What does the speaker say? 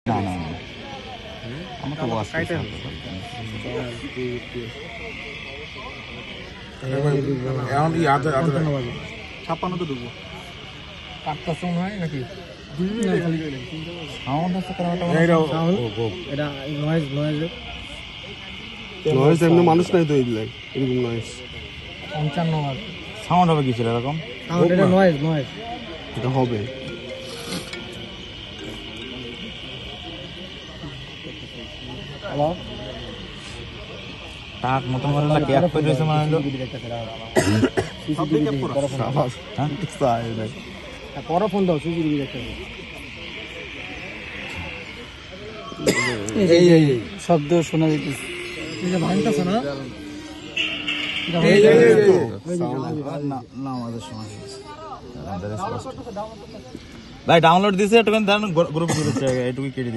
না না না, আমার তো ওয়াশ এখন ই আদে আদে 56 তো ঢুকবো। কাটটা ফোন হয় নাকি? সাউন্ড আছে কারণটা এটা নয়েজ নয়েজ এমনি মানুষ নাই তো এগুলো এরকম নয়েজ 55 বার সাউন্ড হবে কিছু এরকম। সাউন্ড এটা নয়েজ এটা হবে হ্যালো টাক মতন করে না ক্যাপ করে রয়েছে মানে হলো হ্যাঁ পরে ফোন দাও সিসিটিভি দেখতে এই শব্দ শোনা যাইতেছে এটা ভাঙতাছে না না না আমাদের সময় ভাই ডাউনলোড দিছে একটু গ্রুপ দিচ্ছে এটুকু কেটে